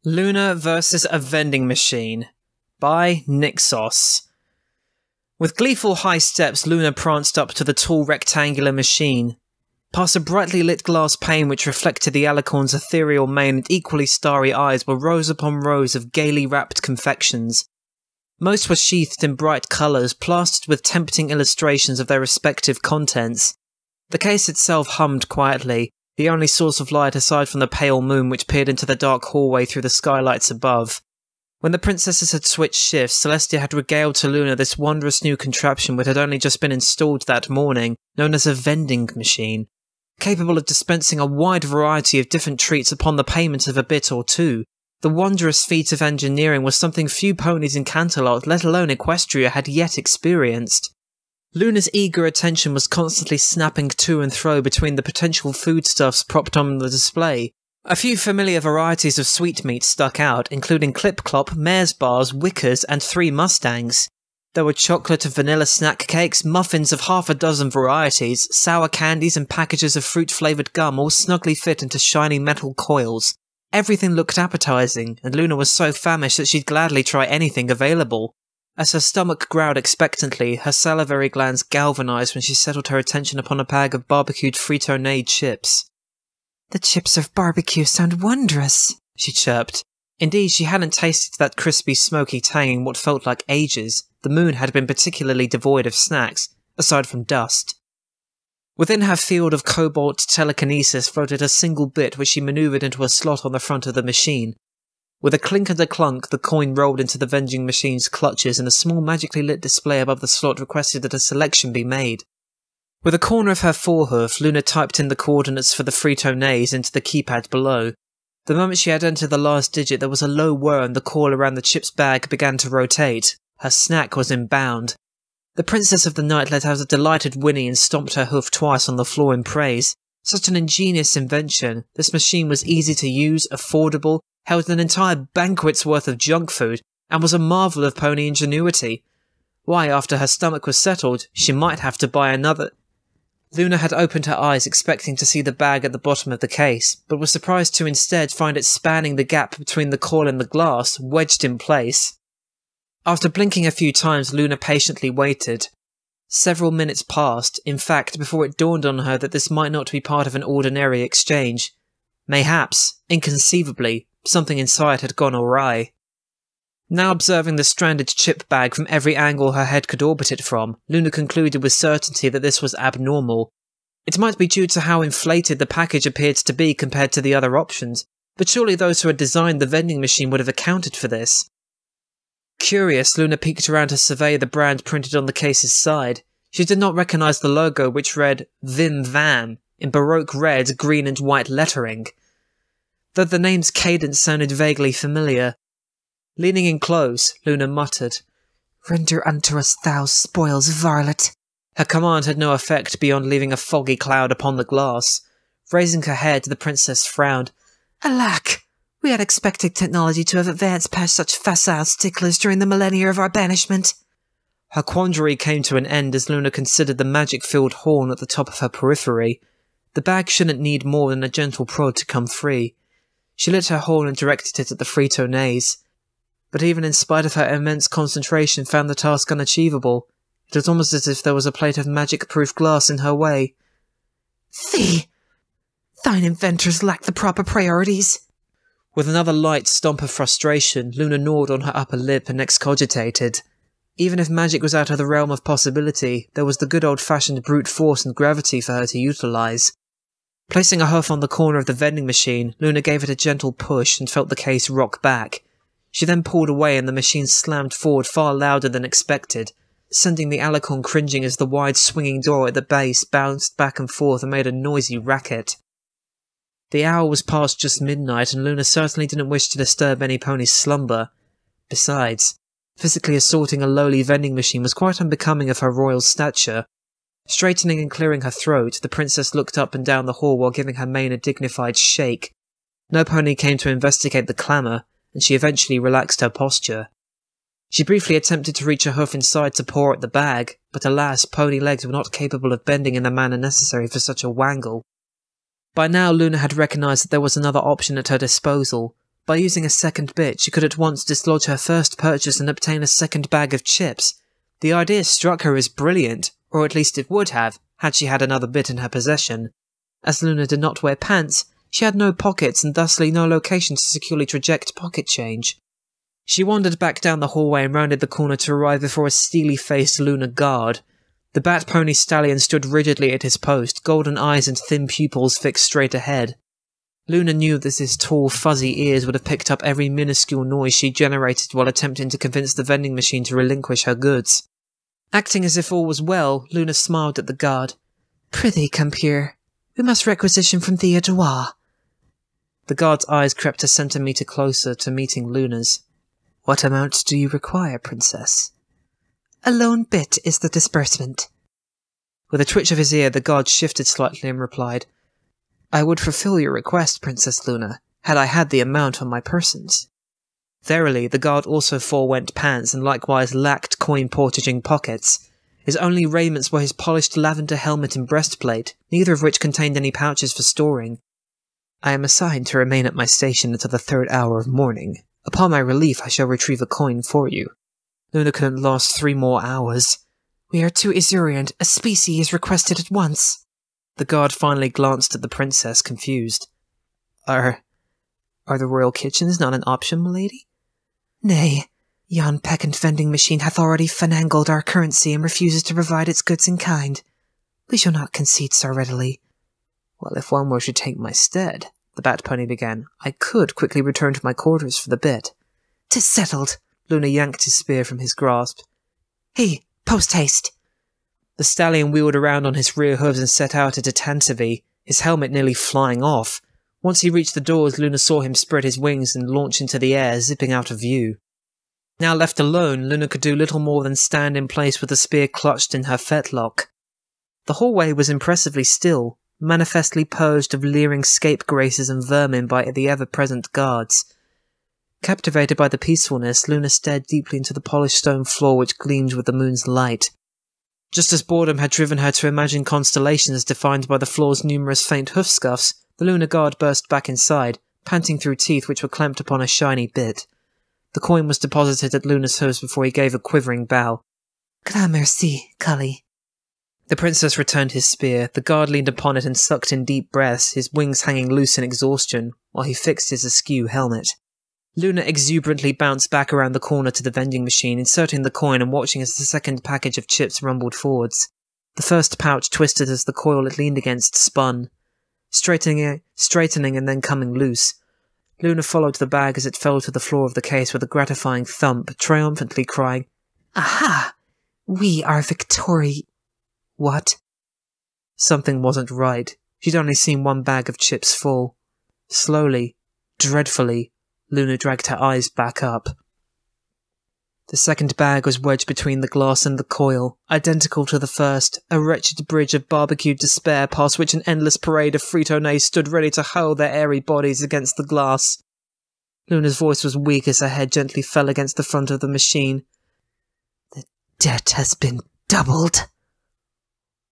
Luna vs. a Vending Machine by Nixos. With gleeful high steps, Luna pranced up to the tall rectangular machine. Past a brightly lit glass pane which reflected the alicorn's ethereal mane and equally starry eyes were rows upon rows of gaily wrapped confections. Most were sheathed in bright colours, plastered with tempting illustrations of their respective contents. The case itself hummed quietly, the only source of light aside from the pale moon which peered into the dark hallway through the skylights above. When the princesses had switched shifts, Celestia had regaled to Luna this wondrous new contraption which had only just been installed that morning, known as a vending machine, capable of dispensing a wide variety of different treats upon the payment of a bit or two. The wondrous feat of engineering was something few ponies in Canterlot, let alone Equestria, had yet experienced. Luna's eager attention was constantly snapping to and fro between the potential foodstuffs propped on the display. A few familiar varieties of sweetmeats stuck out, including Clip-Clop, Mare's Bars, Wickers, and 3 Mustangs. There were chocolate and vanilla snack cakes, muffins of half a dozen varieties, sour candies and packages of fruit-flavoured gum all snugly fit into shiny metal coils. Everything looked appetising, and Luna was so famished that she'd gladly try anything available. As her stomach growled expectantly, her salivary glands galvanised when she settled her attention upon a bag of barbecued Frito-Nay chips. "The chips of barbecue sound wondrous," she chirped. Indeed, she hadn't tasted that crispy, smoky tang in what felt like ages. The moon had been particularly devoid of snacks, aside from dust. Within her field of cobalt telekinesis floated a single bit which she manoeuvred into a slot on the front of the machine. With a clink and a clunk, the coin rolled into the vending machine's clutches, and a small magically lit display above the slot requested that a selection be made. With a corner of her forehoof, Luna typed in the coordinates for the Frito-Nays into the keypad below. The moment she had entered the last digit, there was a low whir and the coil around the chip's bag began to rotate. Her snack was inbound. The Princess of the Night let out a delighted whinny and stomped her hoof twice on the floor in praise. Such an ingenious invention. This machine was easy to use, affordable, held an entire banquet's worth of junk food, and was a marvel of pony ingenuity. Why, after her stomach was settled, she might have to buy another. Luna had opened her eyes expecting to see the bag at the bottom of the case, but was surprised to instead find it spanning the gap between the coil and the glass, wedged in place. After blinking a few times, Luna patiently waited. Several minutes passed, in fact, before it dawned on her that this might not be part of an ordinary exchange. Mayhaps, inconceivably, something inside had gone awry. Now observing the stranded chip bag from every angle her head could orbit it from, Luna concluded with certainty that this was abnormal. It might be due to how inflated the package appeared to be compared to the other options, but surely those who had designed the vending machine would have accounted for this. Curious, Luna peeked around to survey the brand printed on the case's side. She did not recognise the logo, which read Vim Vam in Baroque red, green and white lettering, though the name's cadence sounded vaguely familiar. Leaning in close, Luna muttered, "Render unto us thou spoils, varlet." Her command had no effect beyond leaving a foggy cloud upon the glass. Raising her head, the princess frowned. "Alack! We had expected technology to have advanced past such facile sticklers during the millennia of our banishment." Her quandary came to an end as Luna considered the magic-filled horn at the top of her periphery. The bag shouldn't need more than a gentle prod to come free. She lit her horn and directed it at the Frito-Nays, but even in spite of her immense concentration found the task unachievable. It was almost as if there was a plate of magic-proof glass in her way. "Thee! Thine inventors lack the proper priorities." With another light stomp of frustration, Luna gnawed on her upper lip and excogitated. Even if magic was out of the realm of possibility, there was the good old-fashioned brute force and gravity for her to utilise. Placing a hoof on the corner of the vending machine, Luna gave it a gentle push and felt the case rock back. She then pulled away and the machine slammed forward far louder than expected, sending the alicorn cringing as the wide swinging door at the base bounced back and forth and made a noisy racket. The hour was past just midnight, and Luna certainly didn't wish to disturb any pony's slumber. Besides, physically assaulting a lowly vending machine was quite unbecoming of her royal stature. Straightening and clearing her throat, the princess looked up and down the hall while giving her mane a dignified shake. No pony came to investigate the clamour, and she eventually relaxed her posture. She briefly attempted to reach a hoof inside to paw at the bag, but alas, pony legs were not capable of bending in the manner necessary for such a wangle. By now Luna had recognised that there was another option at her disposal. By using a second bit, she could at once dislodge her first purchase and obtain a second bag of chips. The idea struck her as brilliant, or at least it would have, had she had another bit in her possession. As Luna did not wear pants, she had no pockets and thusly no location to securely traject pocket change. She wandered back down the hallway and rounded the corner to arrive before a steely-faced Luna guard. The Bat Pony stallion stood rigidly at his post, golden eyes and thin pupils fixed straight ahead. Luna knew that his tall, fuzzy ears would have picked up every minuscule noise she generated while attempting to convince the vending machine to relinquish her goods. Acting as if all was well, Luna smiled at the guard. "Prithee, compeer. We must requisition from thee a devoir." The guard's eyes crept a centimetre closer to meeting Luna's. "What amount do you require, princess?" "A lone bit is the disbursement." With a twitch of his ear, the guard shifted slightly and replied, "I would fulfill your request, Princess Luna, had I had the amount on my persons." Verily, the guard also forewent pants and likewise lacked coin portaging pockets. His only raiments were his polished lavender helmet and breastplate, neither of which contained any pouches for storing. "I am assigned to remain at my station until the 3rd hour of morning. Upon my relief, I shall retrieve a coin for you." Luna couldn't last 3 more hours. "We are too esurient. A specie is requested at once." The guard finally glanced at the princess, confused. Are the royal kitchens not an option, milady?" "Nay, yon peccant vending machine hath already finangled our currency and refuses to provide its goods in kind. We shall not concede so readily." "Well, if one were to take my stead," the Bat Pony began, "I could quickly return to my quarters for the bit." "'Tis settled." Luna yanked his spear from his grasp. "Hey, post-haste." The stallion wheeled around on his rear hooves and set out at a tantivy, his helmet nearly flying off. Once he reached the doors, Luna saw him spread his wings and launch into the air, zipping out of view. Now left alone, Luna could do little more than stand in place with the spear clutched in her fetlock. The hallway was impressively still, manifestly purged of leering scapegraces and vermin by the ever-present guards. Captivated by the peacefulness, Luna stared deeply into the polished stone floor which gleamed with the moon's light. Just as boredom had driven her to imagine constellations defined by the floor's numerous faint hoof-scuffs, the Luna guard burst back inside, panting through teeth which were clamped upon a shiny bit. The coin was deposited at Luna's hooves before he gave a quivering bow. "Gramercy, Cully." The princess returned his spear. The guard leaned upon it and sucked in deep breaths, his wings hanging loose in exhaustion, while he fixed his askew helmet. Luna exuberantly bounced back around the corner to the vending machine, inserting the coin and watching as the second package of chips rumbled forwards. The first pouch twisted as the coil it leaned against spun, straightening and then coming loose. Luna followed the bag as it fell to the floor of the case with a gratifying thump, triumphantly crying, "Aha! We are victori—" What? Something wasn't right. She'd only seen 1 bag of chips full. Slowly, dreadfully, Luna dragged her eyes back up. The second bag was wedged between the glass and the coil, identical to the first, a wretched bridge of barbecued despair past which an endless parade of Frito-Nays stood ready to hurl their airy bodies against the glass. Luna's voice was weak as her head gently fell against the front of the machine. "The debt has been doubled."